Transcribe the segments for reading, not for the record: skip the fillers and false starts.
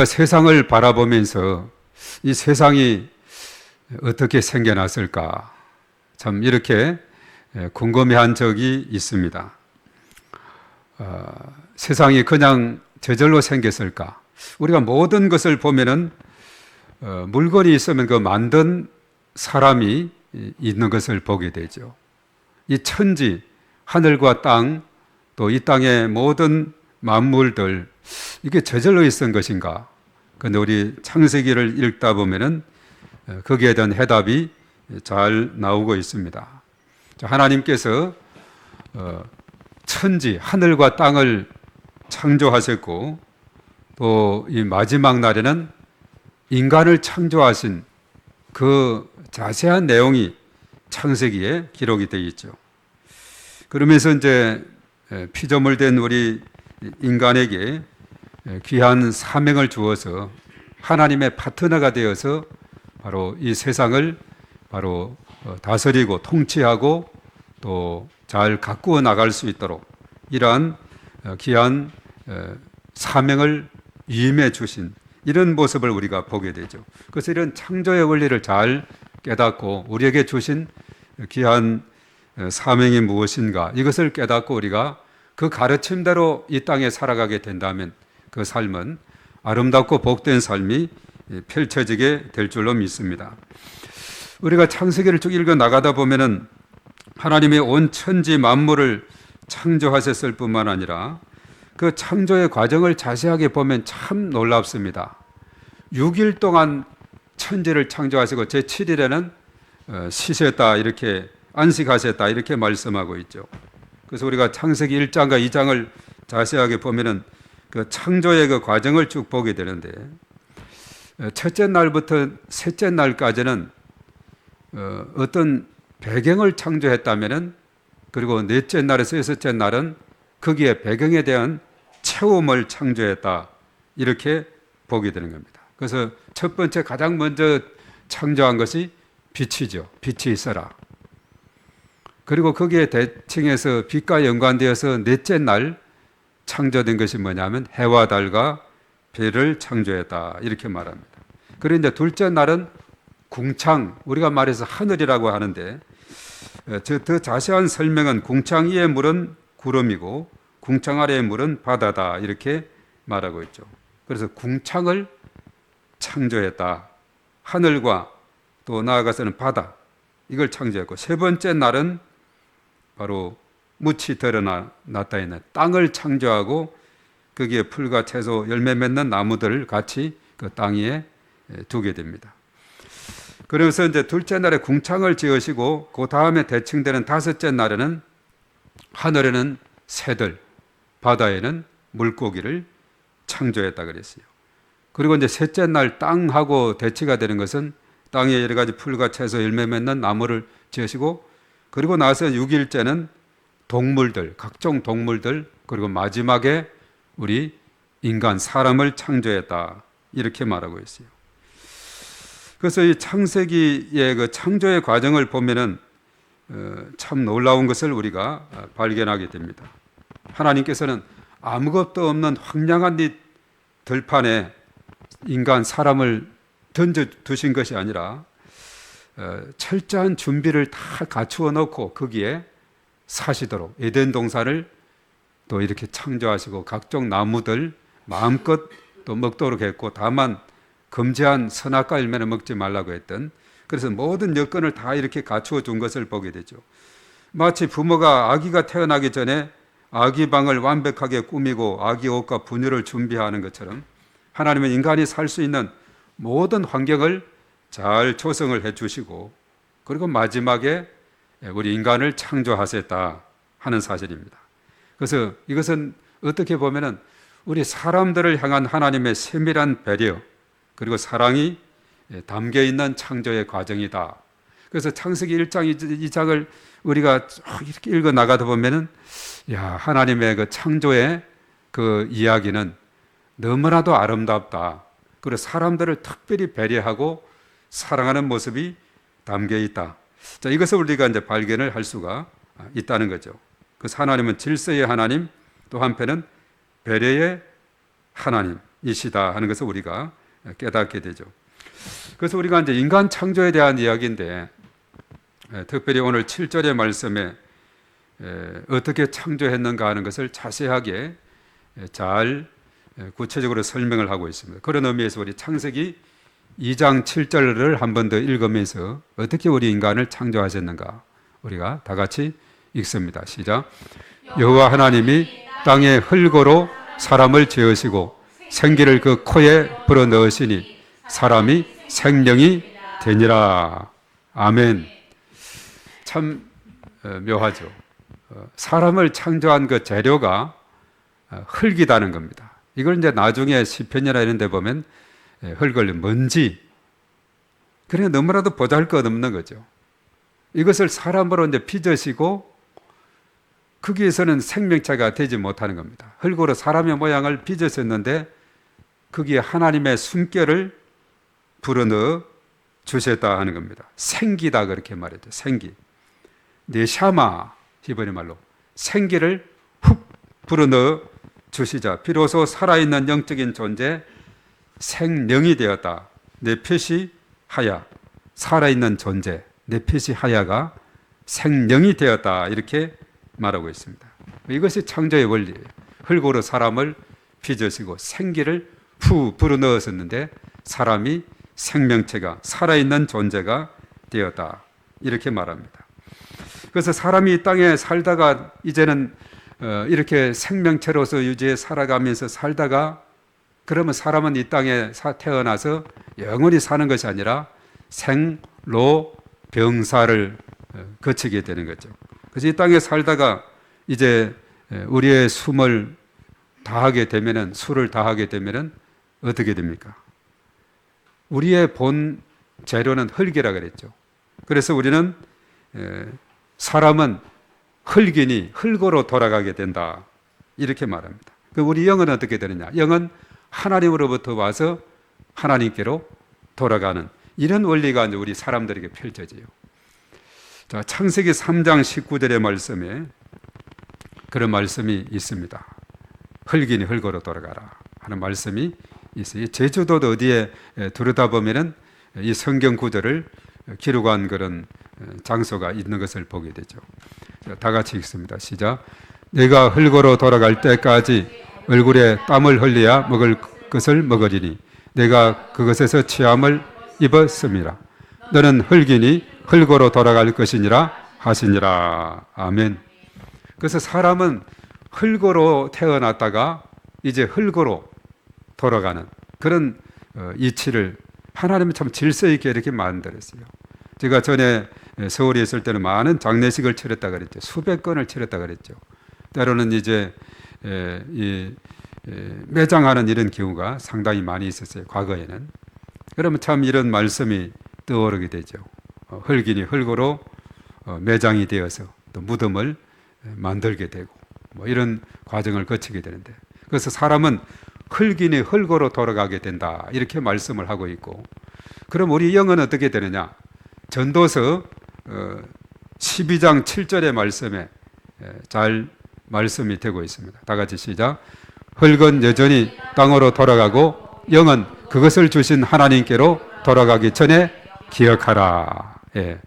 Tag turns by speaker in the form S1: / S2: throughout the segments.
S1: 세상을 바라보면서 이 세상이 어떻게 생겨났을까 참 이렇게 궁금해한 적이 있습니다. 세상이 그냥 저절로 생겼을까? 우리가 모든 것을 보면은 물건이 있으면 그 만든 사람이 있는 것을 보게 되죠. 이 천지, 하늘과 땅, 또 이 땅의 모든 만물들, 이게 저절로 있은 것인가? 근데 우리 창세기를 읽다 보면은 거기에 대한 해답이 잘 나오고 있습니다. 하나님께서 천지, 하늘과 땅을 창조하셨고, 또 이 마지막 날에는 인간을 창조하신 그 자세한 내용이 창세기에 기록이 되어 있죠. 그러면서 이제 피조물된 우리 인간에게 귀한 사명을 주어서 하나님의 파트너가 되어서 바로 이 세상을 바로 다스리고 통치하고 또 잘 가꾸어 나갈 수 있도록 이러한 귀한 사명을 위임해 주신 이런 모습을 우리가 보게 되죠. 그래서 이런 창조의 원리를 잘 깨닫고 우리에게 주신 귀한 사명이 무엇인가 이것을 깨닫고 우리가 그 가르침대로 이 땅에 살아가게 된다면 그 삶은 아름답고 복된 삶이 펼쳐지게 될 줄로 믿습니다. 우리가 창세기를 쭉 읽어 나가다 보면은 하나님이 온 천지 만물을 창조하셨을 뿐만 아니라 그 창조의 과정을 자세하게 보면 참 놀랍습니다. 6일 동안 천지를 창조하시고 제7일에는 쉬셨다 이렇게 안식하셨다 이렇게 말씀하고 있죠. 그래서 우리가 창세기 1장과 2장을 자세하게 보면은 그 창조의 그 과정을 쭉 보게 되는데 첫째 날부터 셋째 날까지는 어떤 배경을 창조했다면은 그리고 넷째 날에서 여섯째 날은 거기에 배경에 대한 체험을 창조했다 이렇게 보게 되는 겁니다. 그래서 첫 번째 가장 먼저 창조한 것이 빛이죠. 빛이 있어라. 그리고 거기에 대칭해서 빛과 연관되어서 넷째 날 창조된 것이 뭐냐면 해와 달과 별을 창조했다 이렇게 말합니다. 그리고 이제 둘째 날은 궁창, 우리가 말해서 하늘이라고 하는데 더 자세한 설명은 궁창 위의 물은 구름이고 궁창 아래의 물은 바다다 이렇게 말하고 있죠. 그래서 궁창을 창조했다. 하늘과 또 나아가서는 바다 이걸 창조했고 세 번째 날은 바로 묻이 드러났다 있는 땅을 창조하고 거기에 풀과 채소 열매 맺는 나무들을 같이 그 땅 위에 두게 됩니다. 그러면서 이제 둘째 날에 궁창을 지으시고 그 다음에 대칭되는 다섯째 날에는 하늘에는 새들, 바다에는 물고기를 창조했다 그랬어요. 그리고 이제 셋째 날 땅하고 대치가 되는 것은 땅에 여러 가지 풀과 채소 열매 맺는 나무를 지으시고 그리고 나서 6일째는 동물들, 각종 동물들 그리고 마지막에 우리 인간, 사람을 창조했다 이렇게 말하고 있어요. 그래서 이 창세기의 그 창조의 과정을 보면은 참 놀라운 것을 우리가 발견하게 됩니다. 하나님께서는 아무것도 없는 황량한 이 들판에 인간, 사람을 던져 두신 것이 아니라 철저한 준비를 다 갖추어 놓고 거기에 사시도록 에덴 동산을 또 이렇게 창조하시고 각종 나무들 마음껏 또 먹도록 했고 다만 금지한 선악과 열매는 먹지 말라고 했던 그래서 모든 여건을 다 이렇게 갖추어 준 것을 보게 되죠. 마치 부모가 아기가 태어나기 전에 아기 방을 완벽하게 꾸미고 아기 옷과 분유를 준비하는 것처럼 하나님은 인간이 살 수 있는 모든 환경을 잘 조성을 해 주시고 그리고 마지막에 우리 인간을 창조하셨다 하는 사실입니다. 그래서 이것은 어떻게 보면은 우리 사람들을 향한 하나님의 세밀한 배려 그리고 사랑이 담겨 있는 창조의 과정이다. 그래서 창세기 1장, 2장을 우리가 이렇게 읽어 나가다 보면은 야, 하나님의 그 창조의 그 이야기는 너무나도 아름답다. 그리고 사람들을 특별히 배려하고 사랑하는 모습이 담겨 있다. 자, 이것을 우리가 이제 발견을 할 수가 있다는 거죠. 그래서 하나님은 질서의 하나님, 또 한편은 배려의 하나님, 인간이시다 하는 것을 우리가 깨닫게 되죠. 그래서 우리가 이제 인간 창조에 대한 이야기인데, 특별히 오늘 7절의 말씀에 어떻게 창조했는가 하는 것을 자세하게 잘 구체적으로 설명을 하고 있습니다. 그런 의미에서 우리 창세기 2장 7절을 한 번 더 읽으면서 어떻게 우리 인간을 창조하셨는가 우리가 다 같이 읽습니다. 시작. 여호와 하나님이 땅에 흙으로 사람을 지으시고 생기를 그 코에 불어넣으시니 사람이 생명이 되니라. 아멘. 참 묘하죠. 사람을 창조한 그 재료가 흙이라는 겁니다. 이걸 이제 나중에 시편이나 이런 데 보면 흙을 먼지, 그래 너무나도 보잘것없는 거죠. 이것을 사람으로 이제 빚으시고 거기에서는 생명체가 되지 못하는 겁니다. 흙으로 사람의 모양을 빚으셨는데 거기에 하나님의 숨결을 불어넣어 주셨다 하는 겁니다. 생기다 그렇게 말했죠. 생기. 네샤마 히브리 말로 생기를 훅 불어넣어 주시자 비로소 살아있는 영적인 존재 생명이 되었다. 네페시 하야, 살아있는 존재 네페시 하야가 생명이 되었다 이렇게 말하고 있습니다. 이것이 창조의 원리예요. 흙으로 사람을 빚으시고 생기를 후 불어넣었었는데 사람이 생명체가 살아있는 존재가 되었다 이렇게 말합니다. 그래서 사람이 이 땅에 살다가 이제는 이렇게 생명체로서 유지해 살아가면서 살다가 그러면 사람은 이 땅에 태어나서 영원히 사는 것이 아니라 생로 병사를 거치게 되는 거죠. 그래서 이 땅에 살다가 이제 우리의 숨을 다하게 되면은 수를 다하게 되면은 어떻게 됩니까? 우리의 본 재료는 흙이라 그랬죠. 그래서 우리는 사람은 흙이니 흙으로 돌아가게 된다 이렇게 말합니다. 우리 영은 어떻게 되느냐? 영은 하나님으로부터 와서 하나님께로 돌아가는 이런 원리가 이제 우리 사람들에게 펼쳐져요. 자, 창세기 3장 19절의 말씀에 그런 말씀이 있습니다. 흙이니 흙으로 돌아가라 하는 말씀이 있어요. 제주도도 어디에 들여다보면은 이 성경 구절을 기록한 그런 장소가 있는 것을 보게 되죠. 자, 다 같이 읽습니다. 시작. 내가 흙으로 돌아갈 때까지 얼굴에 땀을 흘려야 먹을 것을 먹으리니 내가 그것에서 취함을 입었음이라. 너는 흙이니 흙으로 돌아갈 것이니라 하시니라. 아멘. 그래서 사람은 흙으로 태어났다가 이제 흙으로 돌아가는 그런 이치를 하나님은 참 질서 있게 이렇게 만들었어요. 제가 전에 서울에 있을 때는 많은 장례식을 치렀다 그랬죠. 수백 건을 치렀다 그랬죠. 때로는 이제 매장하는 이런 경우가 상당히 많이 있었어요. 과거에는. 그러면 참 이런 말씀이 떠오르게 되죠. 흙이니 흙으로 매장이 되어서 또 무덤을 만들게 되고 뭐 이런 과정을 거치게 되는데, 그래서 사람은 흙이니 흙으로 돌아가게 된다 이렇게 말씀을 하고 있고, 그럼 우리 영은 어떻게 되느냐? 전도서 12장 7절의 말씀에 잘 말씀이 되고 있습니다. 다 같이 시작. 흙은 여전히 땅으로 돌아가고 영은 그것을 주신 하나님께로 돌아가기 전에 기억하라. 예.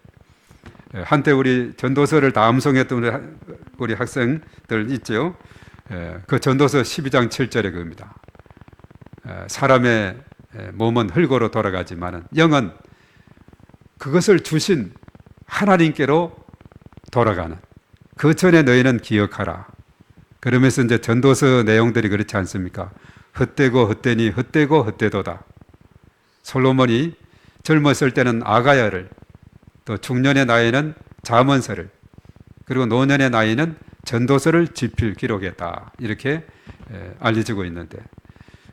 S1: 한때 우리 전도서를 다 암송했던 우리 학생들 있죠. 그 전도서 12장 7절에 그겁니다. 사람의 몸은 흙으로 돌아가지만 영은 그것을 주신 하나님께로 돌아가는, 그 전에 너희는 기억하라. 그러면서 이제 전도서 내용들이 그렇지 않습니까? 헛되고 헛되니 헛되고 헛되도다. 솔로몬이 젊었을 때는 아가야를, 또 중년의 나이는 잠언서를, 그리고 노년의 나이는 전도서를 집필 기록했다 이렇게 알려지고 있는데,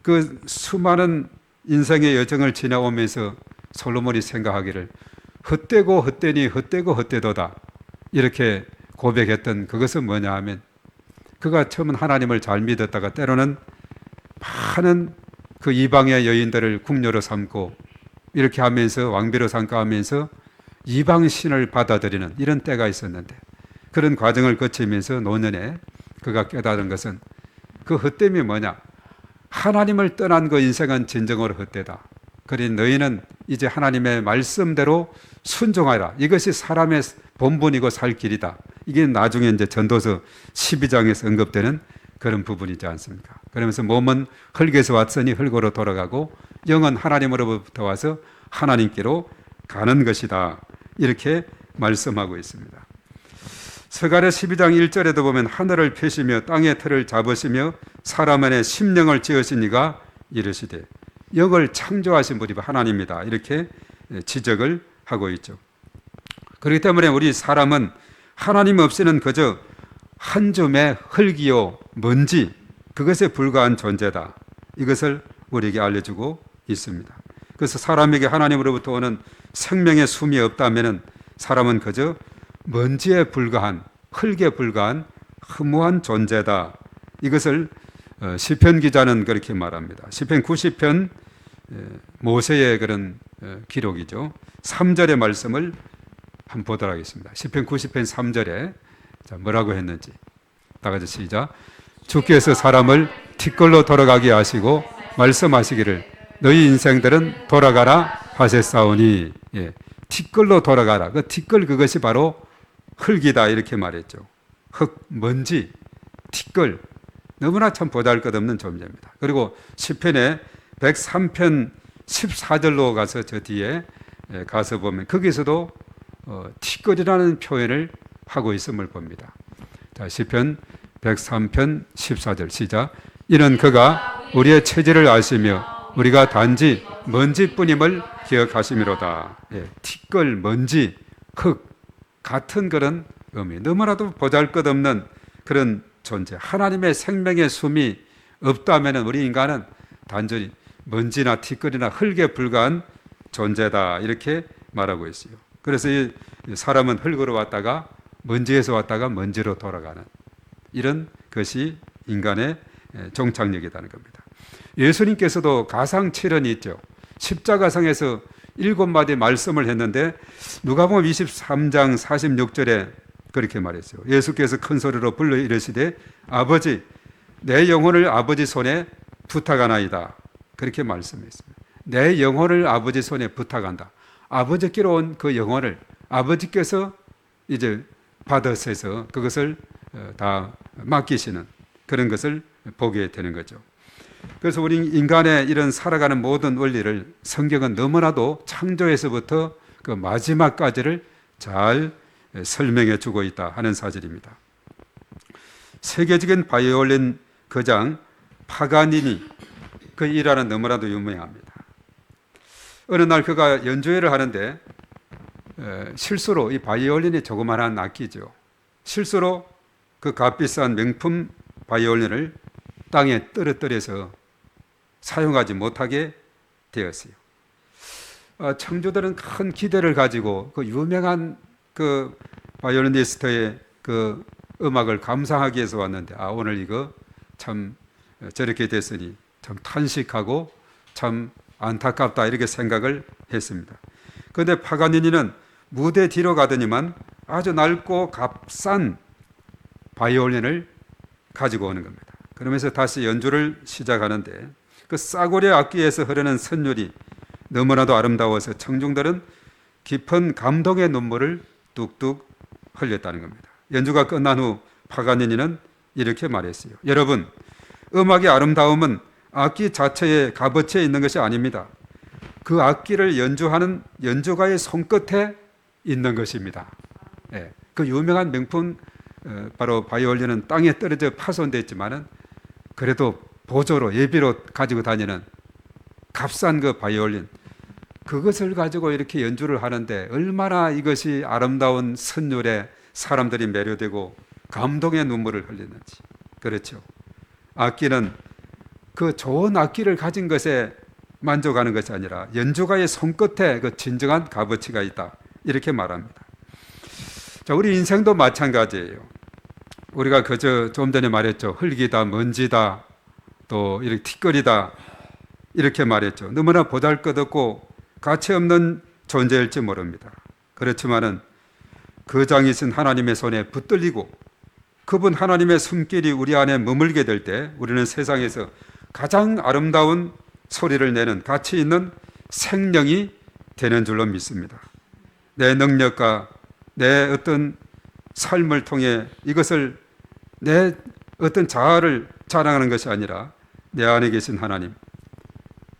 S1: 그 수많은 인생의 여정을 지나오면서 솔로몬이 생각하기를 헛되고 헛되니 헛되고 헛되도다 이렇게 고백했던 그것은 뭐냐 하면, 그가 처음은 하나님을 잘 믿었다가 때로는 많은 그 이방의 여인들을 궁녀로 삼고 이렇게 하면서 왕비로 삼가하면서 이방 신을 받아들이는 이런 때가 있었는데, 그런 과정을 거치면서 노년에 그가 깨달은 것은 그 헛됨이 뭐냐? 하나님을 떠난 그 인생은 진정으로 헛되다. 그러니 너희는 이제 하나님의 말씀대로 순종하라. 이것이 사람의 본분이고 살 길이다. 이게 나중에 이제 전도서 12장에서 언급되는 그런 부분이지 않습니까? 그러면서 몸은 흙에서 왔으니 흙으로 돌아가고 영은 하나님으로부터 와서 하나님께로 가는 것이다. 이렇게 말씀하고 있습니다. 스가랴 12장 1절에도 보면 하늘을 펴시며 땅의 틀을 잡으시며 사람 안에 심령을 지으신 이가 이르시되 영을 창조하신 분이 하나님이다. 이렇게 지적을 하고 있죠. 그렇기 때문에 우리 사람은 하나님 없이는 그저 한 줌의 흙이요 먼지 그것에 불과한 존재다. 이것을 우리에게 알려주고 있습니다. 그래서 사람에게 하나님으로부터 오는 생명의 숨이 없다면 사람은 그저 먼지에 불과한 흙에 불과한 허무한 존재다. 이것을 시편 기자는 그렇게 말합니다. 시편 90편 모세의 그런 기록이죠. 3절의 말씀을 한번 보도록 하겠습니다. 시편 90편 3절에 뭐라고 했는지 다 같이 시작. 주께서 사람을 티끌로 돌아가게 하시고 말씀하시기를 너희 인생들은 돌아가라 하셨사오니. 예, 티끌로 돌아가라. 그 티끌 그것이 바로 흙이다 이렇게 말했죠. 흙, 먼지, 티끌 너무나 참 보잘것없는 존재입니다. 그리고 시편의 103편 14절로 가서 저 뒤에 가서 보면 거기서도 티끌이라는 표현을 하고 있음을 봅니다. 자, 시편 103편 14절 시작. 이는 그가 우리의 체질을 아시며 우리가 단지 먼지뿐임을 기억하심이로다. 예, 티끌, 먼지, 흙 같은 그런 의미. 너무나도 보잘것없는 그런 존재. 하나님의 생명의 숨이 없다면 우리 인간은 단순히 먼지나 티끌이나 흙에 불과한 존재다. 이렇게 말하고 있어요. 그래서 이 사람은 흙으로 왔다가 먼지에서 왔다가 먼지로 돌아가는 이런 것이 인간의 종착역이라는 겁니다. 예수님께서도 가상칠언이 있죠. 십자가상에서 7마디 말씀을 했는데 누가복음 23장 46절에 그렇게 말했어요. 예수께서 큰 소리로 불러 이르시되 아버지 내 영혼을 아버지 손에 부탁하나이다. 그렇게 말씀했습니다. 내 영혼을 아버지 손에 부탁한다. 아버지께로 온 그 영혼을 아버지께서 이제 받으셔서 그것을 다 맡기시는 그런 것을 보게 되는 거죠. 그래서 우리 인간의 이런 살아가는 모든 원리를 성경은 너무나도 창조에서부터 그 마지막까지를 잘 설명해 주고 있다 하는 사실입니다. 세계적인 바이올린 거장 파가니니 그 일화는 너무나도 유명합니다. 어느 날 그가 연주회를 하는데 실수로 이 바이올린이 조그마한 악기죠. 실수로 그 값비싼 명품 바이올린을 땅에 떨어뜨려서 사용하지 못하게 되었어요. 청주들은 큰 기대를 가지고 그 유명한 그 바이올리니스트의 그 음악을 감상하기 위해서 왔는데 오늘 이거 참 저렇게 됐으니 참 탄식하고 참 안타깝다 이렇게 생각을 했습니다. 그런데 파가니니는 무대 뒤로 가더니만 아주 낡고 값싼 바이올린을 가지고 오는 겁니다. 그러면서 다시 연주를 시작하는데 그 싸구려 악기에서 흐르는 선율이 너무나도 아름다워서 청중들은 깊은 감동의 눈물을 뚝뚝 흘렸다는 겁니다. 연주가 끝난 후 파가니니는 이렇게 말했어요. 여러분, 음악의 아름다움은 악기 자체의 값어치에 있는 것이 아닙니다. 그 악기를 연주하는 연주가의 손끝에 있는 것입니다. 예, 그 유명한 명품 바로 바이올린은 땅에 떨어져 파손됐지만은 그래도 보조로 예비로 가지고 다니는 값싼 그 바이올린 그것을 가지고 이렇게 연주를 하는데 얼마나 이것이 아름다운 선율에 사람들이 매료되고 감동의 눈물을 흘리는지. 그렇죠. 악기는 그 좋은 악기를 가진 것에 만족하는 것이 아니라 연주가의 손끝에 그 진정한 값어치가 있다. 이렇게 말합니다. 자, 우리 인생도 마찬가지예요. 우리가 그저 좀 전에 말했죠. 흙이다, 먼지다, 또 이렇게 티끌이다 이렇게 말했죠. 너무나 보잘것없고 가치 없는 존재일지 모릅니다. 그렇지만은 거장이신 하나님의 손에 붙들리고 그분 하나님의 손길이 우리 안에 머물게 될 때 우리는 세상에서 가장 아름다운 소리를 내는 가치 있는 생명이 되는 줄로 믿습니다. 내 능력과 내 어떤 삶을 통해 이것을 내 어떤 자아를 자랑하는 것이 아니라 내 안에 계신 하나님,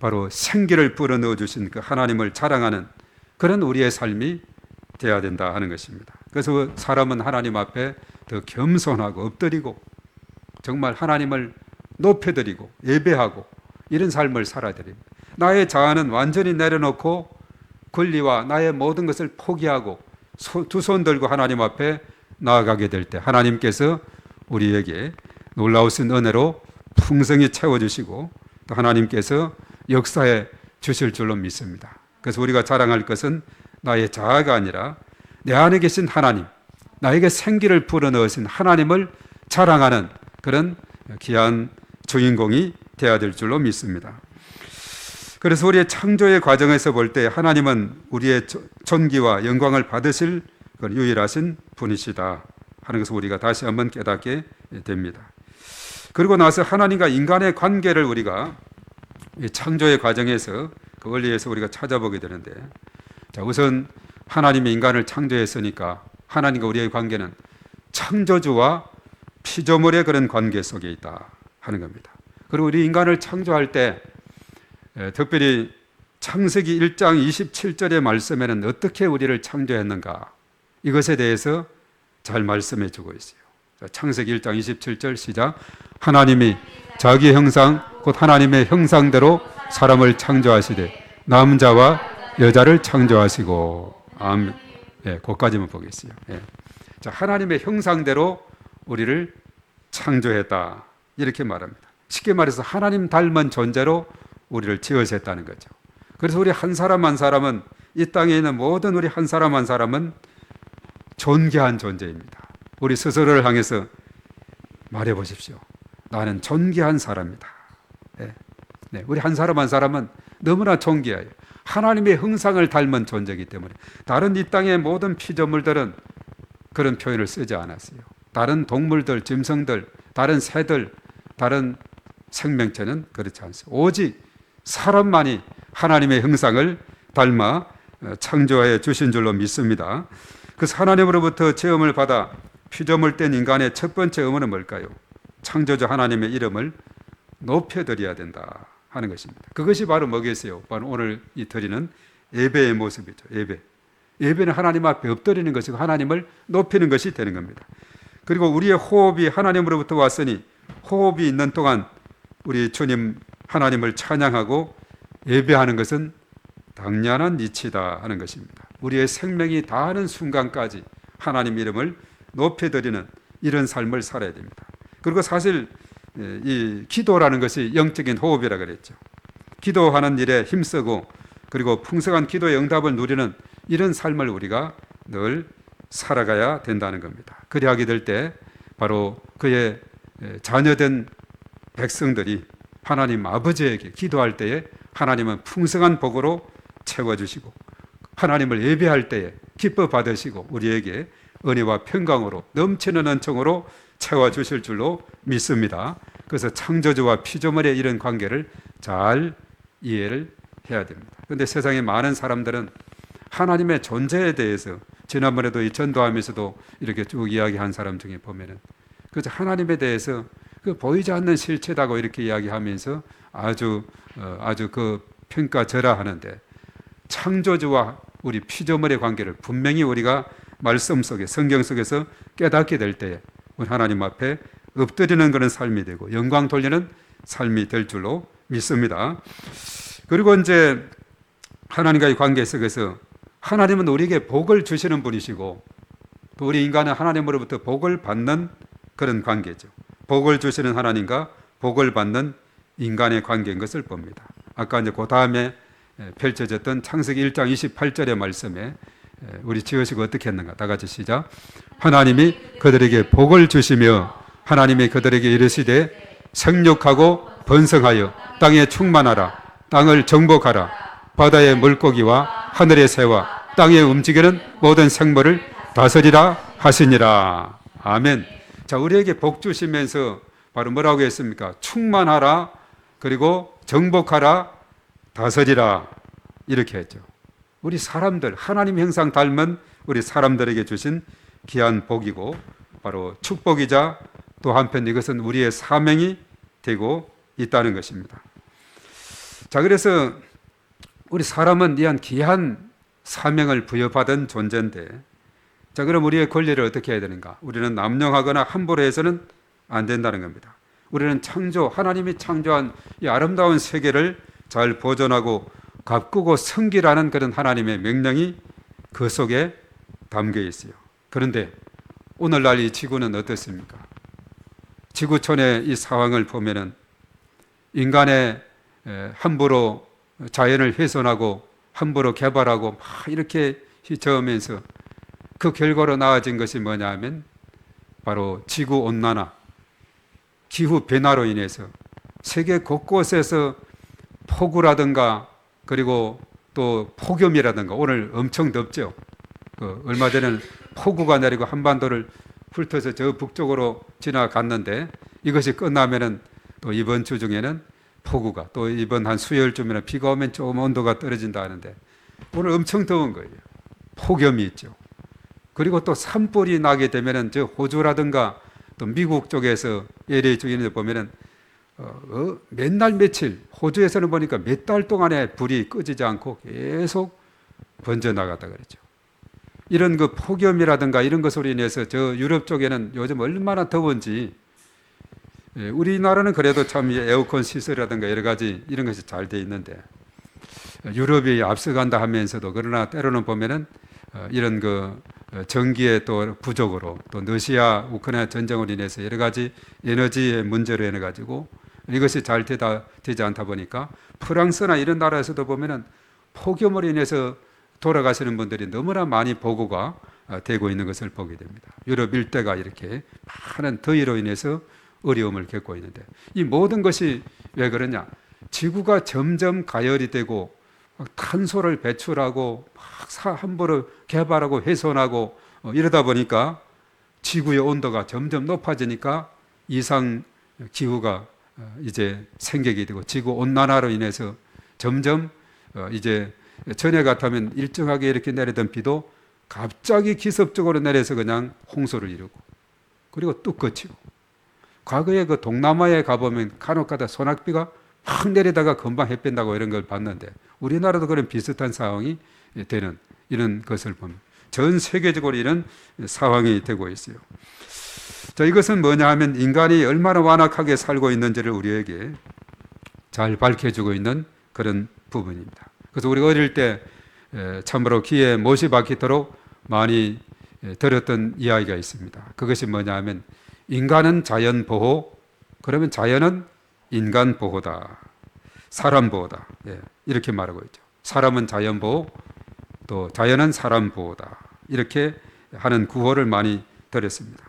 S1: 바로 생기를 불어넣어 주신 그 하나님을 자랑하는 그런 우리의 삶이 되어야 된다 하는 것입니다. 그래서 사람은 하나님 앞에 더 겸손하고 엎드리고 정말 하나님을 높여드리고 예배하고 이런 삶을 살아야 됩니다. 나의 자아는 완전히 내려놓고 권리와 나의 모든 것을 포기하고 두 손 들고 하나님 앞에 나아가게 될 때 하나님께서 우리에게 놀라우신 은혜로 풍성히 채워주시고 또 하나님께서 역사해 주실 줄로 믿습니다. 그래서 우리가 자랑할 것은 나의 자아가 아니라 내 안에 계신 하나님, 나에게 생기를 불어넣으신 하나님을 자랑하는 그런 귀한 주인공이 되어야 될 줄로 믿습니다. 그래서 우리의 창조의 과정에서 볼 때 하나님은 우리의 존귀와 영광을 받으실 유일하신 분이시다 하는 것을 우리가 다시 한번 깨닫게 됩니다. 그리고 나서 하나님과 인간의 관계를 우리가 창조의 과정에서 그 원리에서 우리가 찾아보게 되는데, 자, 우선 하나님이 인간을 창조했으니까 하나님과 우리의 관계는 창조주와 피조물의 그런 관계 속에 있다 하는 겁니다. 그리고 우리 인간을 창조할 때 특별히 창세기 1장 27절의 말씀에는 어떻게 우리를 창조했는가, 이것에 대해서 잘 말씀해 주고 있어요. 창세기 1장 27절 시작. 하나님이 자기 형상 곧 하나님의 형상대로 사람을 창조하시되 남자와 여자를 창조하시고. 아멘. 예, 거기까지만 보겠어요. 예. 자, 하나님의 형상대로 우리를 창조했다 이렇게 말합니다. 쉽게 말해서 하나님 닮은 존재로 우리를 지으셨다는 거죠. 그래서 우리 한 사람 한 사람은, 이 땅에 있는 모든 우리 한 사람 한 사람은 존귀한 존재입니다. 우리 스스로를 향해서 말해 보십시오. 나는 존귀한 사람이다. 네. 네. 우리 한 사람 한 사람은 너무나 존귀해요. 하나님의 형상을 닮은 존재이기 때문에. 다른 이 땅의 모든 피조물들은 그런 표현을 쓰지 않았어요. 다른 동물들, 짐승들, 다른 새들, 다른 생명체는 그렇지 않습니다. 오직 사람만이 하나님의 형상을 닮아 창조해 주신 줄로 믿습니다. 그래서 하나님으로부터 체험을 받아 피조물 된 인간의 첫 번째 의무는 뭘까요? 창조주 하나님의 이름을 높여드려야 된다 하는 것입니다. 그것이 바로 뭐겠어요? 바로 오늘 이 드리는 예배의 모습이죠. 예배는 하나님 앞에 엎드리는 것이고 하나님을 높이는 것이 되는 겁니다. 그리고 우리의 호흡이 하나님으로부터 왔으니 호흡이 있는 동안 우리 주님 하나님을 찬양하고 예배하는 것은 당연한 이치다 하는 것입니다. 우리의 생명이 다하는 순간까지 하나님 이름을 높여드리는 이런 삶을 살아야 됩니다. 그리고 사실 이 기도라는 것이 영적인 호흡이라 그랬죠. 기도하는 일에 힘쓰고 그리고 풍성한 기도의 응답을 누리는 이런 삶을 우리가 늘 살아가야 된다는 겁니다. 그리하게 될 때 바로 그의 자녀된 백성들이 하나님 아버지에게 기도할 때에 하나님은 풍성한 복으로 채워주시고 하나님을 예배할 때에 기뻐 받으시고 우리에게 은혜와 평강으로 넘치는 은총으로 채워주실 줄로 믿습니다. 그래서 창조주와 피조물의 이런 관계를 잘 이해를 해야 됩니다. 그런데 세상에 많은 사람들은 하나님의 존재에 대해서 지난번에도 이 전도하면서도 이렇게 쭉 이야기한 사람 중에 보면은 그래서 하나님에 대해서 그 보이지 않는 실체다고 이렇게 이야기하면서 아주 그 평가절하하는데 창조주와 우리 피조물의 관계를 분명히 우리가 말씀 속에 성경 속에서 깨닫게 될 때에 우리 하나님 앞에 엎드리는 그런 삶이 되고 영광 돌리는 삶이 될 줄로 믿습니다. 그리고 이제 하나님과의 관계 속에서 하나님은 우리에게 복을 주시는 분이시고 또 우리 인간은 하나님으로부터 복을 받는 그런 관계죠. 복을 주시는 하나님과 복을 받는 인간의 관계인 것을 봅니다. 아까 이제 그 다음에 펼쳐졌던 창세기 1장 28절의 말씀에 우리 지으시고 어떻게 했는가? 다 같이 시작. 하나님이 그들에게 복을 주시며 하나님이 그들에게 이르시되 생육하고 번성하여 땅에 충만하라. 땅을 정복하라. 바다의 물고기와 하늘의 새와 땅에 움직이는 모든 생물을 다스리라 하시니라. 아멘. 자, 우리에게 복 주시면서 바로 뭐라고 했습니까? 충만하라, 그리고 정복하라, 다스리라 이렇게 했죠. 우리 사람들, 하나님 형상 닮은 우리 사람들에게 주신 귀한 복이고 바로 축복이자 또 한편 이것은 우리의 사명이 되고 있다는 것입니다. 자, 그래서 우리 사람은 이한 귀한 사명을 부여받은 존재인데, 자, 그럼 우리의 권리를 어떻게 해야 되는가? 우리는 남용하거나 함부로 해서는 안 된다는 겁니다. 우리는 하나님이 창조한 이 아름다운 세계를 잘 보존하고 가꾸고 섬기라는 그런 하나님의 명령이 그 속에 담겨 있어요. 그런데 오늘날 이 지구는 어떻습니까? 지구촌의 이 상황을 보면은 인간의 함부로 자연을 훼손하고 함부로 개발하고 막 이렇게 휘저으면서 그 결과로 나아진 것이 뭐냐 하면 바로 지구 온난화, 기후 변화로 인해서 세계 곳곳에서 폭우라든가 그리고 또 폭염이라든가, 오늘 엄청 덥죠. 얼마 전에는 폭우가 내리고 한반도를 훑어서 저 북쪽으로 지나갔는데, 이것이 끝나면은 또 이번 주 중에는 폭우가, 또 이번 한 수요일쯤에는 비가 오면 조금 온도가 떨어진다 하는데 오늘 엄청 더운 거예요. 폭염이 있죠. 그리고 또 산불이 나게 되면은 저 호주라든가 또 미국 쪽에서 LA 쪽에 보면은 맨날 며칠, 호주에서는 보니까 몇 달 동안에 불이 꺼지지 않고 계속 번져나갔다 그랬죠. 이런 그 폭염이라든가 이런 것으로 인해서 저 유럽 쪽에는 요즘 얼마나 더운지, 우리나라는 그래도 참 에어컨 시설이라든가 여러 가지 이런 것이 잘 돼 있는데 유럽이 앞서간다 하면서도, 그러나 때로는 보면은 이런 그 전기의 또 부족으로, 또 러시아 우크라이나 전쟁으로 인해서 여러 가지 에너지의 문제로 인해 가지고 이것이 잘 되지 않다 보니까 프랑스나 이런 나라에서도 보면은 폭염으로 인해서 돌아가시는 분들이 너무나 많이 보고가 되고 있는 것을 보게 됩니다. 유럽 일대가 이렇게 많은 더위로 인해서 어려움을 겪고 있는데, 이 모든 것이 왜 그러냐? 지구가 점점 가열이 되고 탄소를 배출하고 막 함부로 개발하고 훼손하고 이러다 보니까 지구의 온도가 점점 높아지니까 이상 기후가 이제 생기게 되고, 지구 온난화로 인해서 점점 이제 전에 같으면 일정하게 이렇게 내리던 비도 갑자기 기습적으로 내려서 그냥 홍수를 이루고, 그리고 뚝 그치고, 과거에 그 동남아에 가보면 간혹가다 소낙비가 팍 내리다가 금방 햇뺀다고 이런 걸 봤는데, 우리나라도 그런 비슷한 상황이 되는 이런 것을 보면 전 세계적으로 이런 상황이 되고 있어요. 자, 이것은 뭐냐 하면 인간이 얼마나 완악하게 살고 있는지를 우리에게 잘 밝혀주고 있는 그런 부분입니다. 그래서 우리가 어릴 때 참으로 귀에 못이 박히도록 많이 들었던 이야기가 있습니다. 그것이 뭐냐 하면 인간은 자연 보호, 그러면 자연은 인간 보호다, 사람 보호다, 이렇게 말하고 있죠. 사람은 자연 보호, 또 자연은 사람 보호다, 이렇게 하는 구호를 많이 들었습니다.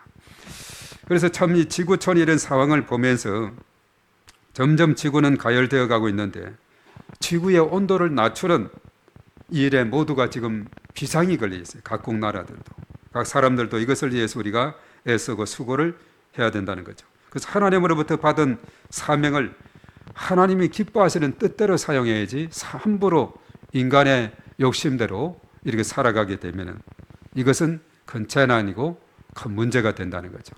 S1: 그래서 참 이 지구촌 이런 상황을 보면서 점점 지구는 가열되어 가고 있는데, 지구의 온도를 낮추는 이 일에 모두가 지금 비상이 걸려 있어요. 각국 나라들도, 각 사람들도 이것을 위해서 우리가 애쓰고 수고를 해야 된다는 거죠. 그래서 하나님으로부터 받은 사명을 하나님이 기뻐하시는 뜻대로 사용해야지, 함부로 인간의 욕심대로 이렇게 살아가게 되면은 이것은 큰 재난이고 큰 문제가 된다는 거죠.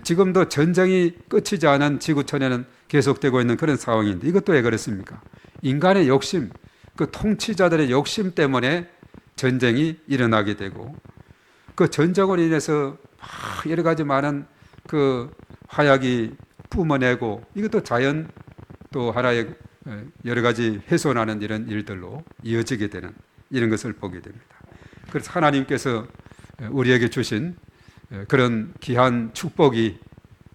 S1: 지금도 전쟁이 끝이지 않은 지구촌에는 계속되고 있는 그런 상황인데, 이것도 왜 그렇습니까? 인간의 욕심, 그 통치자들의 욕심 때문에 전쟁이 일어나게 되고, 그 전쟁으로 인해서 여러 가지 많은 그 화약이 뿜어내고, 이것도 자연 또 하나의 여러 가지 훼손하는 이런 일들로 이어지게 되는 이런 것을 보게 됩니다. 그래서 하나님께서 우리에게 주신 그런 귀한 축복이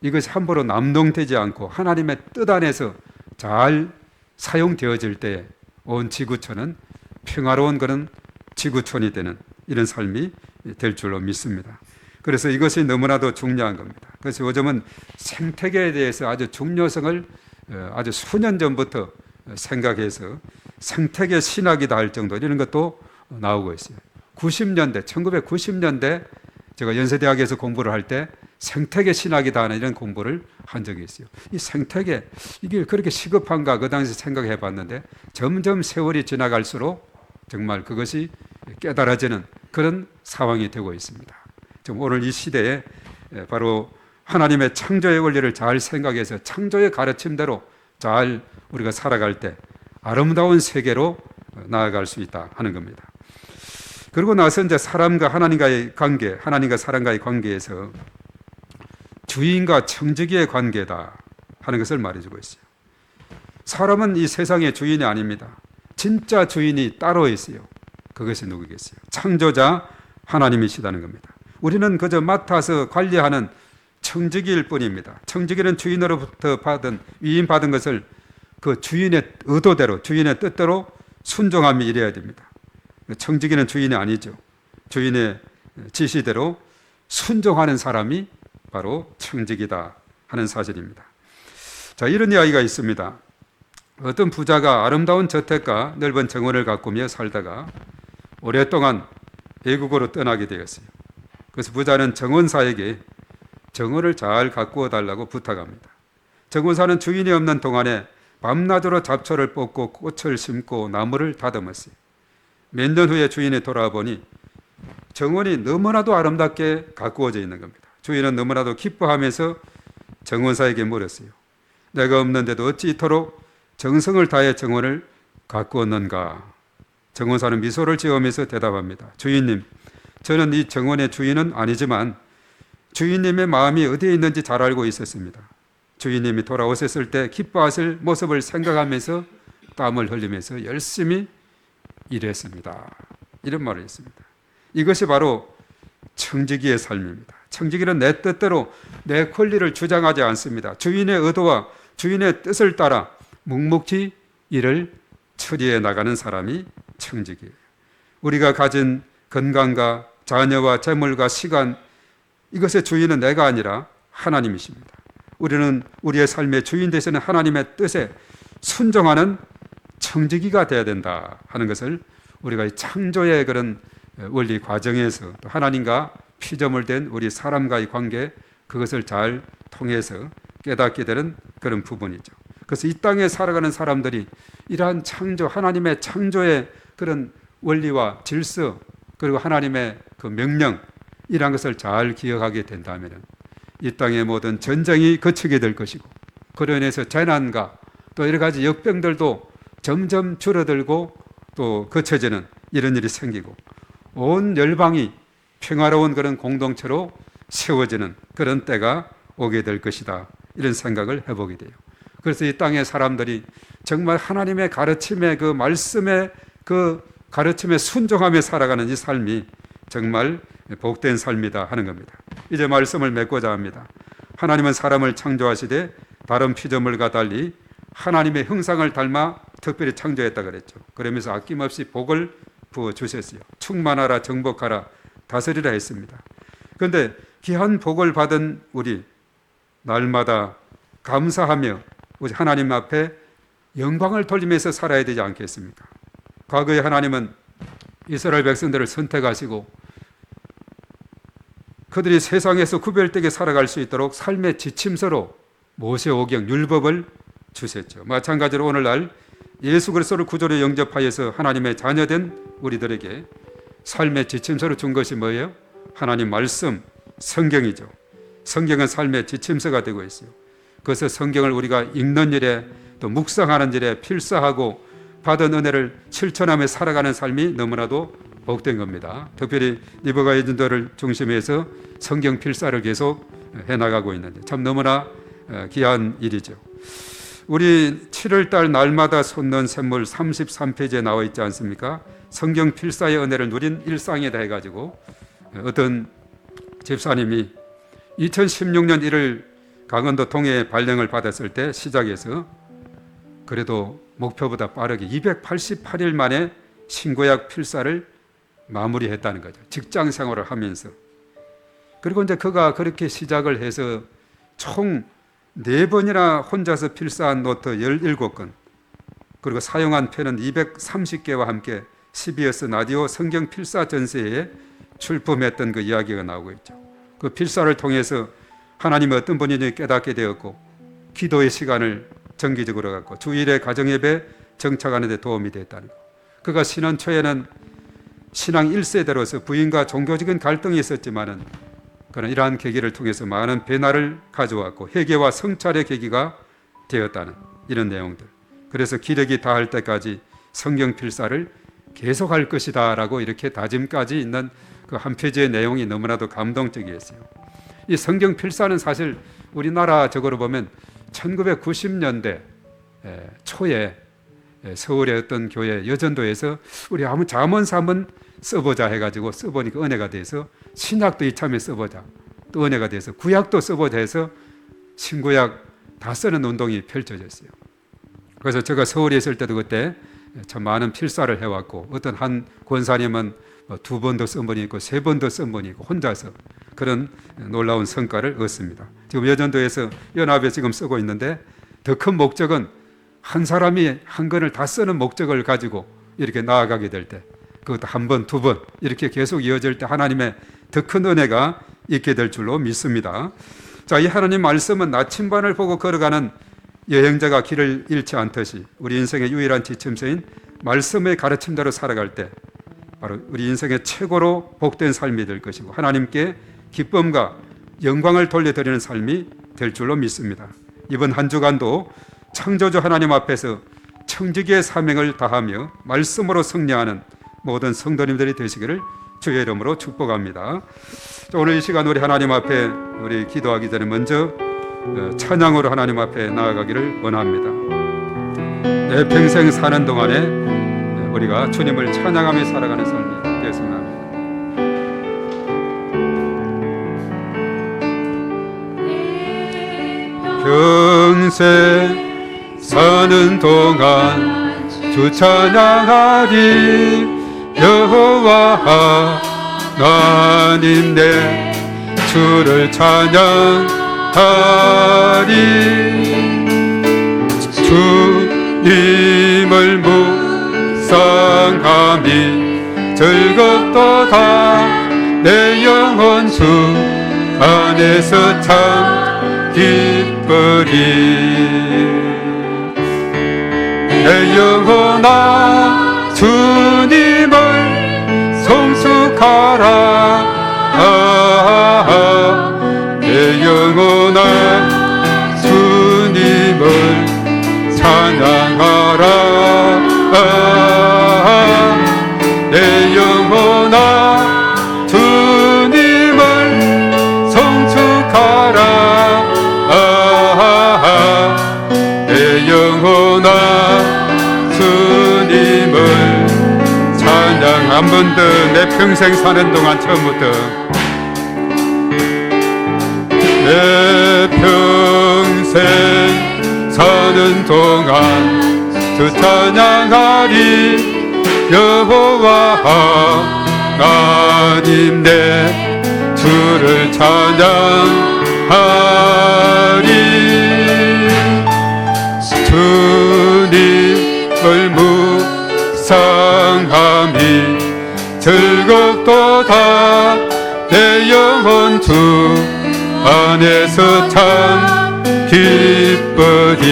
S1: 이것이 함부로 남동되지 않고 하나님의 뜻 안에서 잘 사용되어질 때 온 지구촌은 평화로운 그런 지구촌이 되는 이런 삶이 될 줄로 믿습니다. 그래서 이것이 너무나도 중요한 겁니다. 그래서 요즘은 생태계에 대해서 아주 중요성을 아주 수년 전부터 생각해서 생태계 신학이다 할 정도 이런 것도 나오고 있어요. 1990년대 제가 연세대학에서 공부를 할 때 생태계 신학이다 하는 이런 공부를 한 적이 있어요. 이 생태계 이게 그렇게 시급한가 그 당시 생각해 봤는데 점점 세월이 지나갈수록 정말 그것이 깨달아지는 그런 상황이 되고 있습니다. 지금 오늘 이 시대에 바로 하나님의 창조의 원리를 잘 생각해서 창조의 가르침대로 잘 우리가 살아갈 때 아름다운 세계로 나아갈 수 있다 하는 겁니다. 그리고 나서 이제 사람과 하나님과의 관계, 하나님과 사람과의 관계에서 주인과 청지기의 관계다 하는 것을 말해주고 있어요. 사람은 이 세상의 주인이 아닙니다. 진짜 주인이 따로 있어요. 그것이 누구겠어요? 창조자 하나님이시다는 겁니다. 우리는 그저 맡아서 관리하는 청지기일 뿐입니다. 청지기는 주인으로부터 위임받은 것을 그 주인의 의도대로, 주인의 뜻대로 순종하며 일해야 됩니다. 청지기는 주인이 아니죠. 주인의 지시대로 순종하는 사람이 바로 청지기다 하는 사실입니다. 자, 이런 이야기가 있습니다. 어떤 부자가 아름다운 저택과 넓은 정원을 가꾸며 살다가 오랫동안 외국으로 떠나게 되었어요. 그래서 부자는 정원사에게 정원을 잘 가꾸어 달라고 부탁합니다. 정원사는 주인이 없는 동안에 밤낮으로 잡초를 뽑고 꽃을 심고 나무를 다듬었어요. 몇 년 후에 주인이 돌아와 보니 정원이 너무나도 아름답게 가꾸어져 있는 겁니다. 주인은 너무나도 기뻐하면서 정원사에게 물었어요. 내가 없는데도 어찌 이토록 정성을 다해 정원을 가꾸었는가? 정원사는 미소를 지으면서 대답합니다. 주인님, 저는 이 정원의 주인은 아니지만 주인님의 마음이 어디에 있는지 잘 알고 있었습니다. 주인님이 돌아오셨을 때 기뻐하실 모습을 생각하면서 땀을 흘리면서 열심히 일했습니다. 이런 말을 했습니다. 이것이 바로 청지기의 삶입니다. 청지기는 내 뜻대로 내 권리를 주장하지 않습니다. 주인의 의도와 주인의 뜻을 따라 묵묵히 일을 처리해 나가는 사람이 청지기예요. 우리가 가진 건강과 자녀와 재물과 시간, 이것의 주인은 내가 아니라 하나님이십니다. 우리는 우리의 삶의 주인 되시는 하나님의 뜻에 순종하는 청지기가 되어야 된다 하는 것을 우리가 이 창조의 그런 원리 과정에서 또 하나님과 피조물 된 우리 사람과의 관계, 그것을 잘 통해서 깨닫게 되는 그런 부분이죠. 그래서 이 땅에 살아가는 사람들이 이러한 창조, 하나님의 창조의 그런 원리와 질서, 그리고 하나님의 그 명령, 이러한 것을 잘 기억하게 된다면 이 땅의 모든 전쟁이 그치게 될 것이고, 그로 인해서 재난과 또 여러 가지 역병들도 점점 줄어들고 또 그쳐지는 이런 일이 생기고, 온 열방이 평화로운 그런 공동체로 세워지는 그런 때가 오게 될 것이다, 이런 생각을 해보게 돼요. 그래서 이 땅의 사람들이 정말 하나님의 가르침의 그 말씀의 그 가르침에 순종하며 살아가는 이 삶이 정말 복된 삶이다 하는 겁니다. 이제 말씀을 맺고자 합니다. 하나님은 사람을 창조하시되 다른 피조물과 달리 하나님의 형상을 닮아 특별히 창조했다 그랬죠. 그러면서 아낌없이 복을 부어주셨어요. 충만하라, 정복하라, 다스리라 했습니다. 그런데 귀한 복을 받은 우리 날마다 감사하며 우리 하나님 앞에 영광을 돌리면서 살아야 되지 않겠습니까? 과거에 하나님은 이스라엘 백성들을 선택하시고 그들이 세상에서 구별되게 살아갈 수 있도록 삶의 지침서로 모세오경 율법을 주셨죠. 마찬가지로 오늘날 예수 그리스도를 구주로 영접하여서 하나님의 자녀된 우리들에게 삶의 지침서를 준 것이 뭐예요? 하나님 말씀, 성경이죠. 성경은 삶의 지침서가 되고 있어요. 그래서 성경을 우리가 읽는 일에 또 묵상하는 일에 필사하고 받은 은혜를 실천하며 살아가는 삶이 너무나도 복된 겁니다. 특별히 리버가 에전더를 중심해서 성경 필사를 계속 해나가고 있는데 참 너무나 귀한 일이죠. 우리 7월달 날마다 솟는 샘물 33페이지에 나와 있지 않습니까? 성경 필사의 은혜를 누린 일상이다 해가지고 어떤 집사님이 2016년 1월 강원도 동해 발령을 받았을 때 시작해서 그래도 목표보다 빠르게 288일 만에 신구약 필사를 마무리했다는 거죠. 직장 생활을 하면서. 그리고 이제 그가 그렇게 시작을 해서 총 4번이나 혼자서 필사한 노트 17권, 그리고 사용한 펜은 230개와 함께 CBS 라디오 성경 필사 전세에 출품했던 그 이야기가 나오고 있죠. 그 필사를 통해서 하나님의 어떤 분인지 깨닫게 되었고, 기도의 시간을 정기적으로 갖고 주일에 가정예배 정착하는 데 도움이 됐다는 것. 그가 신혼 초에는 신앙 1세대로서 부인과 종교적인 갈등이 있었지만은 그는 이러한 계기를 통해서 많은 변화를 가져왔고 회개와 성찰의 계기가 되었다는 이런 내용들. 그래서 기력이 다할 때까지 성경 필사를 계속할 것이다 라고 이렇게 다짐까지 있는 그 한 페이지의 내용이 너무나도 감동적이었어요. 이 성경 필사는 사실 우리나라적으로 보면 1990년대 초에 서울의 어떤 교회 여전도에서 우리 한번 잠언서 한번 써보자 해가지고 써보니까 은혜가 돼서 신약도 이참에 써보자, 또 은혜가 돼서 구약도 써보자 해서 신구약 다 쓰는 운동이 펼쳐졌어요. 그래서 제가 서울에 있을 때도 그때 참 많은 필사를 해왔고, 어떤 한 권사님은 2번도 쓴 분이 있고 3번도 쓴 분이 있고 혼자서 그런 놀라운 성과를 얻습니다. 지금 여전도에서 연합에 지금 쓰고 있는데 더 큰 목적은 한 사람이 한 권을 다 쓰는 목적을 가지고 이렇게 나아가게 될 때, 그것도 1번, 2번 이렇게 계속 이어질 때 하나님의 더 큰 은혜가 있게 될 줄로 믿습니다. 자, 이 하나님 말씀은 나침반을 보고 걸어가는 여행자가 길을 잃지 않듯이 우리 인생의 유일한 지침서인 말씀의 가르침대로 살아갈 때 바로 우리 인생의 최고로 복된 삶이 될 것이고 하나님께 기쁨과 영광을 돌려드리는 삶이 될 줄로 믿습니다. 이번 한 주간도 창조주 하나님 앞에서 청지기의 사명을 다하며 말씀으로 승리하는 모든 성도님들이 되시기를 주의 이름으로 축복합니다. 오늘 이 시간 우리 하나님 앞에 우리 기도하기 전에 먼저 찬양으로 하나님 앞에 나아가기를 원합니다. 내 평생 사는 동안에 우리가 주님을 찬양하며 살아가는 삶이 되었으면 합니다. 평생 사는 동안 주 찬양하리. 여호와 하나님 내 주를 찬양하리. 주님을 묵상함이 즐겁도다. 내 영혼 주 안에서 참 기쁘리. 내 영혼아 주님을 송축하라. 내 영혼아 주님을 찬양하라. 내 영혼아 주님을 송축하라. 내 영혼아 주님을 찬양. 한 번 더 내 평생 사는 동안 처음부터 내 평생 사는 동안 주 찬양하리. 여호와 하나님 내 주를 찬양하리. 주님을 묵상함이 즐겁도다. 내 영혼 주 안에서 참 기쁘리.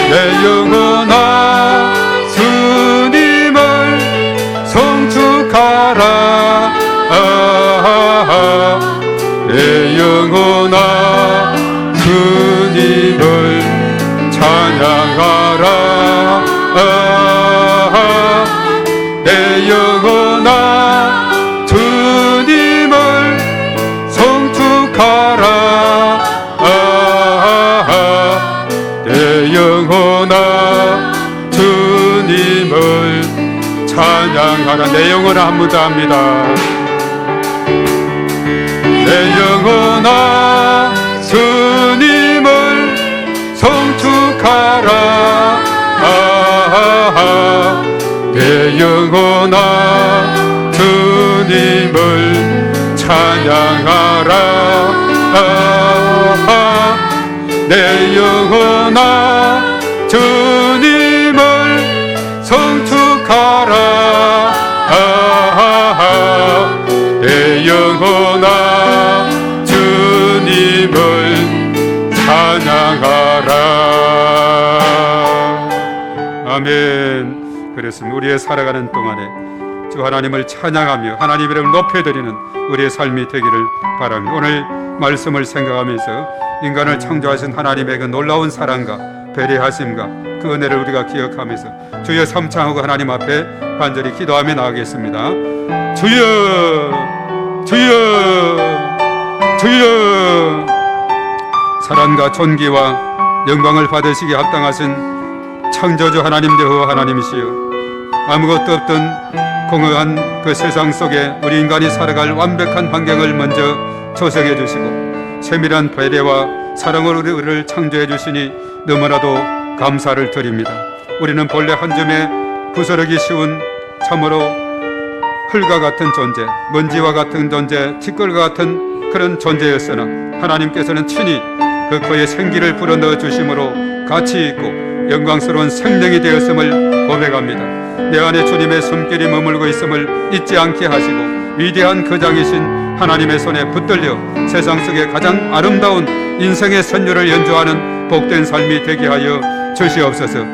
S1: 내 영혼아 주님을 송축하라. 내 영혼아 주님을 찬양하라. 내 영혼아 주님을 송축하라. 내 영혼아 주님을 찬양하라. 내 영혼아 한 번 더 합니다. 내 영혼아 주님을 송축하라. 내 영혼아 주님을 찬양하라. 내 영혼아 주님을 송축하라. 내 영혼아 아멘. 그렇습니다. 우리의 살아가는 동안에 주 하나님을 찬양하며 하나님 이름을 높여드리는 우리의 삶이 되기를 바랍니다. 오늘 말씀을 생각하면서 인간을 창조하신 하나님의 그 놀라운 사랑과 배려하심과 그 은혜를 우리가 기억하면서 주여 삼창하고 하나님 앞에 간절히 기도하며 나가겠습니다. 주여, 주여, 주여. 사랑과 존귀와 영광을 받으시기에 합당하신 창조주 하나님 여호와 하나님이시여, 아무것도 없던 공허한 그 세상 속에 우리 인간이 살아갈 완벽한 환경을 먼저 조성해 주시고 세밀한 배려와 사랑으로 우리를 창조해 주시니 너무나도 감사를 드립니다. 우리는 본래 한 줌에 부스러기 쉬운 참으로 흙과 같은 존재, 먼지와 같은 존재, 티끌과 같은 그런 존재였으나 하나님께서는 친히 그 코에 생기를 불어넣어 주심으로 가치 있고 영광스러운 생명이 되었음을 고백합니다. 내 안에 주님의 손길이 머물고 있음을 잊지 않게 하시고 위대한 거장이신 하나님의 손에 붙들려 세상 속에 가장 아름다운 인생의 선율을 연주하는 복된 삶이 되게 하여 주시옵소서.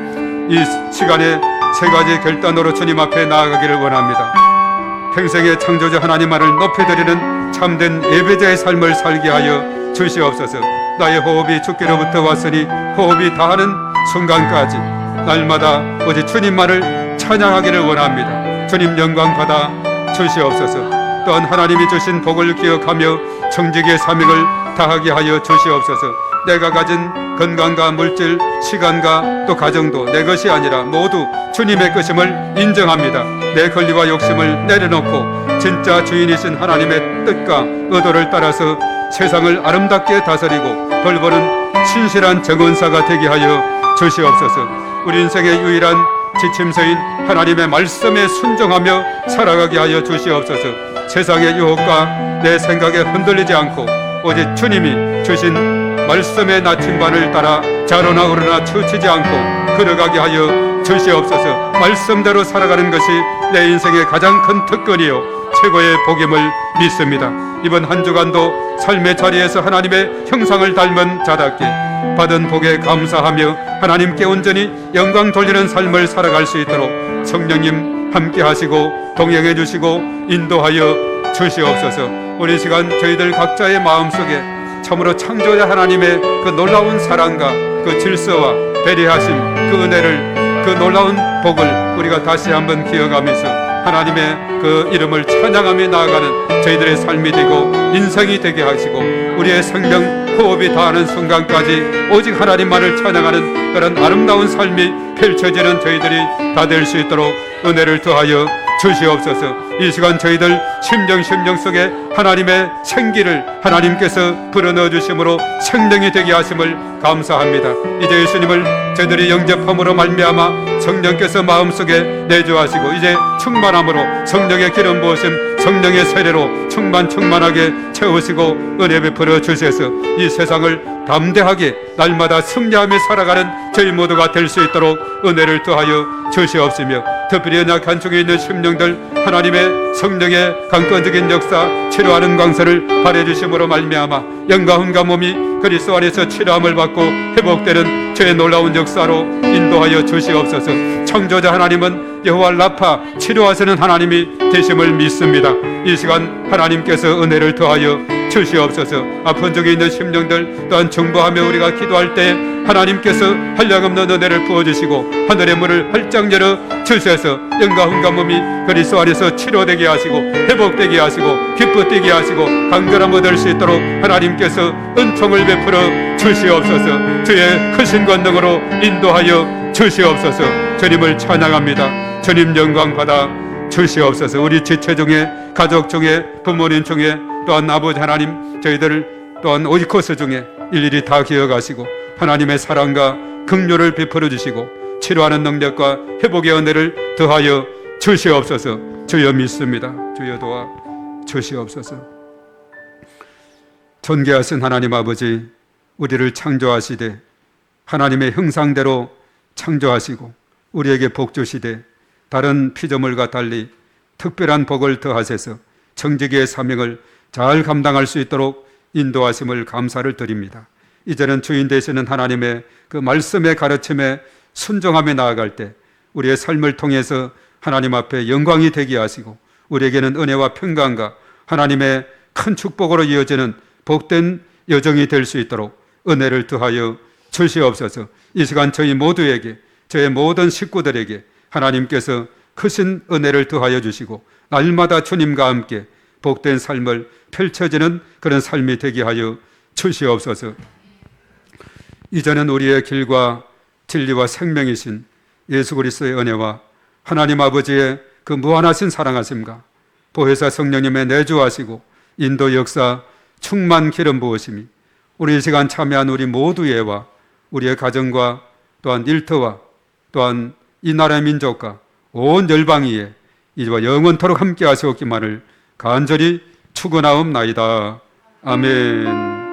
S1: 이 시간에 세 가지 결단으로 주님 앞에 나아가기를 원합니다. 평생의 창조주 하나님만을 높여드리는 참된 예배자의 삶을 살게 하여 주시옵소서. 나의 호흡이 주께로부터 왔으니 호흡이 다하는 순간까지 날마다 오직 주님만을 찬양하기를 원합니다. 주님 영광 받아 주시옵소서. 또한 하나님이 주신 복을 기억하며 정직의 삶을 다하게 하여 주시옵소서. 내가 가진 건강과 물질, 시간과 또 가정도 내 것이 아니라 모두 주님의 것임을 인정합니다. 내 권리와 욕심을 내려놓고 진짜 주인이신 하나님의 뜻과 의도를 따라서 세상을 아름답게 다스리고 돌보는 신실한 정원사가 되게 하여 주시옵소서. 우리 인생의 유일한 지침서인 하나님의 말씀에 순종하며 살아가게 하여 주시옵소서. 세상의 유혹과 내 생각에 흔들리지 않고 오직 주님이 주신 말씀의 나침반을 따라 좌로나 우로나 치우치지 않고 걸어가게 하여 주시옵소서. 말씀대로 살아가는 것이 내 인생의 가장 큰 특권이요 최고의 복임을 믿습니다. 이번 한 주간도 삶의 자리에서 하나님의 형상을 닮은 자답게 받은 복에 감사하며 하나님께 온전히 영광 돌리는 삶을 살아갈 수 있도록 성령님 함께 하시고 동행해 주시고 인도하여 주시옵소서. 우리 시간 저희들 각자의 마음속에 참으로 창조자 하나님의 그 놀라운 사랑과 그 질서와 배려하심, 그 은혜를, 그 놀라운 복을 우리가 다시 한번 기억하면서 하나님의 그 이름을 찬양하며 나아가는 저희들의 삶이 되고 인생이 되게 하시고 우리의 생명 호흡이 다하는 순간까지 오직 하나님만을 찬양하는 그런 아름다운 삶이 펼쳐지는 저희들이 다 될 수 있도록 은혜를 더하여 주시옵소서. 이 시간 저희들 심령 속에 하나님의 생기를 하나님께서 불어넣어 주심으로 생명이 되게 하심을 감사합니다. 이제 예수님을 저희들이 영접함으로 말미암아 성령께서 마음속에 내주하시고 이제 충만함으로 성령의 기름 부으심, 성령의 세례로 충만하게 채우시고 은혜 베풀어 주셔서 이 세상을 담대하게 날마다 승리하며 살아가는 저희 모두가 될 수 있도록 은혜를 더하여 주시옵시며 특별히 연약한 중에 있는 심령들 하나님의 성령의 강권적인 역사 치료하는 광선을 발해 주심으로 말미암아 영과 혼과 몸이 그리스도 안에서 치료함을 받고 회복되는 저의 놀라운 역사로 인도하여 주시옵소서. 창조자 하나님은 여호와 라파 치료하시는 하나님이 되심을 믿습니다. 이 시간 하나님께서 은혜를 더하여 주시옵소서. 아픈 중에 있는 심령들 또한 중보하며 우리가 기도할 때 하나님께서 한량없는 은혜를 부어주시고 하늘의 문을 활짝 열어 주셔서 영과 혼과 몸이 그리스도 안에서 치료되게 하시고 회복되게 하시고 기쁘게 하시고 강건함 얻을 수 있도록 하나님께서 은총을 베풀어 주시옵소서. 주의 크신 권능으로 인도하여 주시옵소서. 주님을 찬양합니다. 주님 영광 받아 주시옵소서. 우리 지체 중에 가족 중에 부모님 중에 또한 아버지 하나님 저희들 또한 오이코스 중에 일일이 다 기억하시고 하나님의 사랑과 긍휼을 베풀어 주시고 치료하는 능력과 회복의 은혜를 더하여 주시옵소서. 주여 믿습니다. 주여 도와 주시옵소서. 존귀하신 하나님 아버지, 우리를 창조하시되 하나님의 형상대로 창조하시고 우리에게 복 주시되 다른 피조물과 달리 특별한 복을 더하셔서 정직의 사명을 잘 감당할 수 있도록 인도하심을 감사를 드립니다. 이제는 주인 되시는 하나님의 그 말씀의 가르침에 순종하며 나아갈 때 우리의 삶을 통해서 하나님 앞에 영광이 되게 하시고 우리에게는 은혜와 평강과 하나님의 큰 축복으로 이어지는 복된 여정이 될 수 있도록 은혜를 더하여 주시옵소서. 이 시간 저희 모두에게, 저의 모든 식구들에게 하나님께서 크신 은혜를 더하여 주시고 날마다 주님과 함께 복된 삶을 펼쳐지는 그런 삶이 되게 하여 주시옵소서. 이제는 우리의 길과 진리와 생명이신 예수 그리스도의 은혜와 하나님 아버지의 그 무한하신 사랑하심과 보혜사 성령님의 내주하시고 인도 역사 충만 기름 부으심이 우리 이 시간 참여한 우리 모두의와 우리의 가정과 또한 일터와 또한 이 나라의 민족과 온 열방 위에 이제와 영원토록 함께 하시옵기만을 간절히 축원하옵나이다. 아멘.